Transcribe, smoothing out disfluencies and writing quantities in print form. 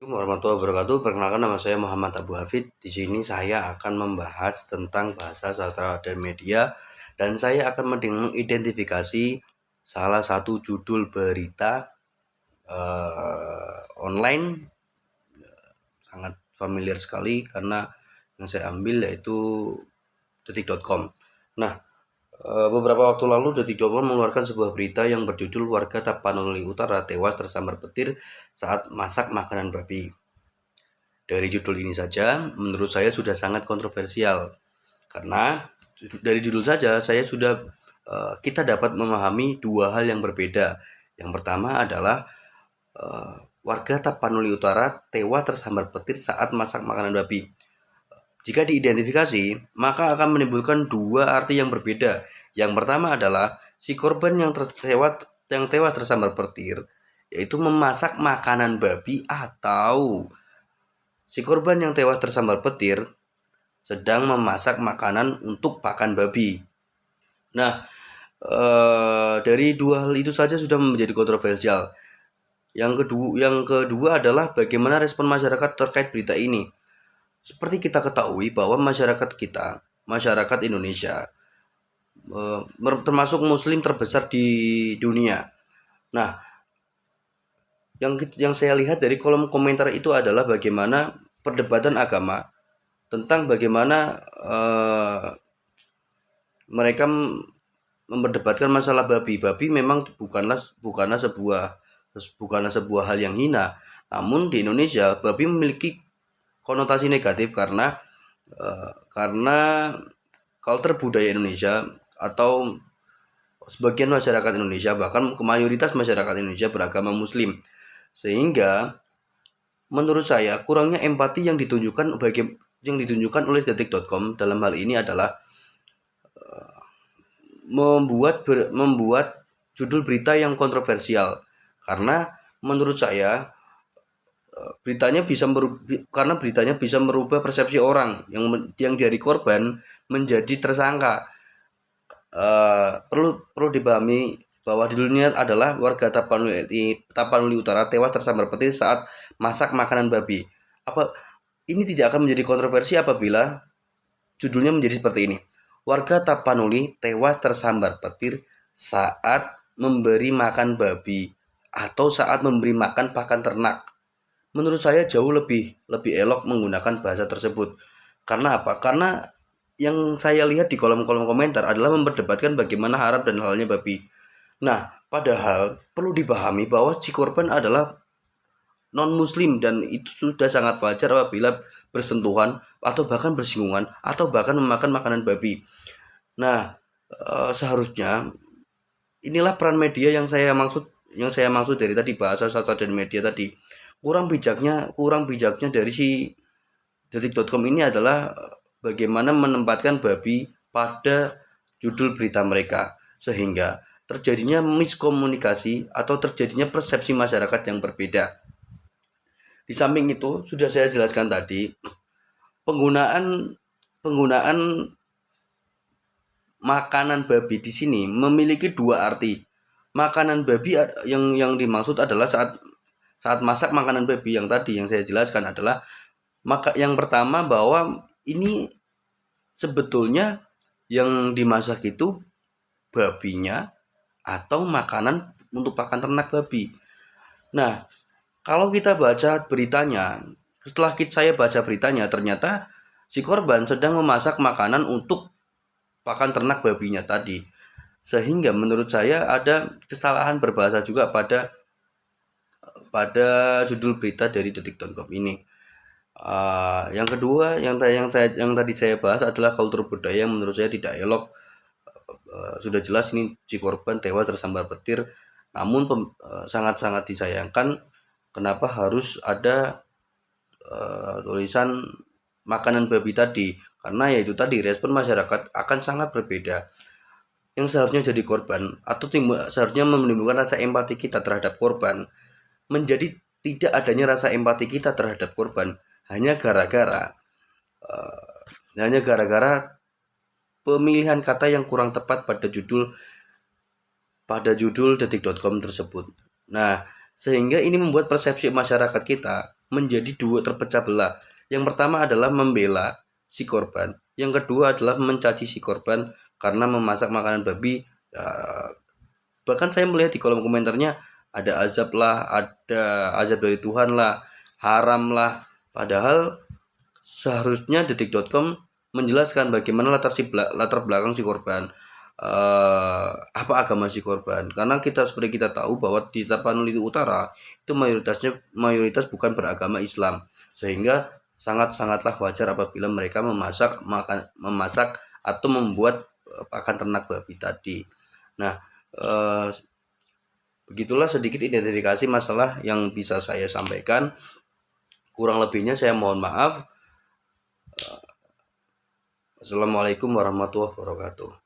Assalamualaikum warahmatullahi wabarakatuh. Perkenalkan, nama saya Muhammad Abu Hafid. Di sini saya akan membahas tentang bahasa sastra dan media, dan saya akan mengidentifikasi salah satu judul berita online sangat familiar sekali karena yang saya ambil yaitu detik.com. Nah, beberapa waktu lalu detik.com mengeluarkan sebuah berita yang berjudul warga Tapanuli Utara tewas tersambar petir saat masak makanan babi. Dari judul ini saja menurut saya sudah sangat kontroversial, karena dari judul saja kita dapat memahami dua hal yang berbeda. Yang pertama adalah warga Tapanuli Utara tewas tersambar petir saat masak makanan babi. Jika diidentifikasi, maka akan menimbulkan dua arti yang berbeda. Yang pertama adalah si korban yang tewas tersambar petir yaitu memasak makanan babi, atau si korban yang tewas tersambar petir sedang memasak makanan untuk pakan babi. Nah, dari dua hal itu saja sudah menjadi kontroversial. Yang kedua adalah bagaimana respon masyarakat terkait berita ini. Seperti kita ketahui bahwa masyarakat Indonesia termasuk muslim terbesar di dunia. Nah, yang saya lihat dari kolom komentar itu adalah bagaimana perdebatan agama tentang bagaimana mereka memperdebatkan masalah babi. Babi memang bukanlah sebuah hal yang hina. Namun di Indonesia babi memiliki konotasi negatif karena kultur budaya Indonesia, atau sebagian masyarakat Indonesia, bahkan mayoritas masyarakat Indonesia beragama Muslim, sehingga menurut saya kurangnya empati yang ditunjukkan oleh detik.com dalam hal ini adalah membuat judul berita yang kontroversial, karena menurut saya beritanya bisa merubah persepsi orang yang dari korban menjadi tersangka. Perlu dipahami bahwa judulnya adalah warga Tapanuli Utara tewas tersambar petir saat masak makanan babi. Ini tidak akan menjadi kontroversi apabila judulnya menjadi seperti ini: warga Tapanuli tewas tersambar petir saat memberi makan babi atau saat memberi makan pakan ternak. Menurut saya jauh lebih elok menggunakan bahasa tersebut. Karena apa? Karena yang saya lihat di kolom-kolom komentar adalah memperdebatkan bagaimana haram dan halalnya babi. Nah, padahal perlu dipahami bahwa si korban adalah non-muslim, dan itu sudah sangat wajar apabila bersentuhan atau bahkan bersinggungan atau bahkan memakan makanan babi. Nah, seharusnya inilah peran media yang saya maksud dari tadi, bahasa sastra dan media tadi. Kurang bijaknya dari si detik.com ini adalah bagaimana menempatkan babi pada judul berita mereka, sehingga terjadinya miskomunikasi atau terjadinya persepsi masyarakat yang berbeda. Di samping itu, sudah saya jelaskan tadi, penggunaan makanan babi di sini memiliki dua arti. Makanan babi yang dimaksud adalah saat masak makanan babi yang tadi yang saya jelaskan adalah yang pertama, bahwa ini sebetulnya yang dimasak itu babinya atau makanan untuk pakan ternak babi. Nah, kalau kita baca beritanya, saya baca beritanya, ternyata si korban sedang memasak makanan untuk pakan ternak babinya tadi. Sehingga menurut saya ada kesalahan berbahasa juga pada judul berita dari detik.com ini. Yang kedua yang tadi saya bahas adalah kultur budaya yang menurut saya tidak elok. Sudah jelas ini si korban tewas tersambar petir, namun sangat-sangat disayangkan kenapa harus ada tulisan makanan babi tadi, karena yaitu tadi respon masyarakat akan sangat berbeda. Yang seharusnya jadi korban atau seharusnya menimbulkan rasa empati kita terhadap korban, menjadi tidak adanya rasa empati kita terhadap korban hanya gara-gara pemilihan kata yang kurang tepat pada judul detik.com tersebut. Nah, sehingga ini membuat persepsi masyarakat kita menjadi dua terpecah belah. Yang pertama adalah membela si korban, yang kedua adalah mencaci si korban karena memasak makanan babi. Bahkan saya melihat di kolom komentarnya ada azab lah, ada azab dari Tuhan lah, haram lah. Padahal seharusnya detik.com menjelaskan bagaimana latar belakang si korban, apa agama si korban, karena seperti kita tahu bahwa di Tapanuli Utara itu mayoritas bukan beragama Islam, sehingga sangatlah wajar apabila mereka memasak atau membuat pakan ternak babi tadi. Nah, begitulah sedikit identifikasi masalah yang bisa saya sampaikan. Kurang lebihnya saya mohon maaf. Assalamualaikum warahmatullahi wabarakatuh.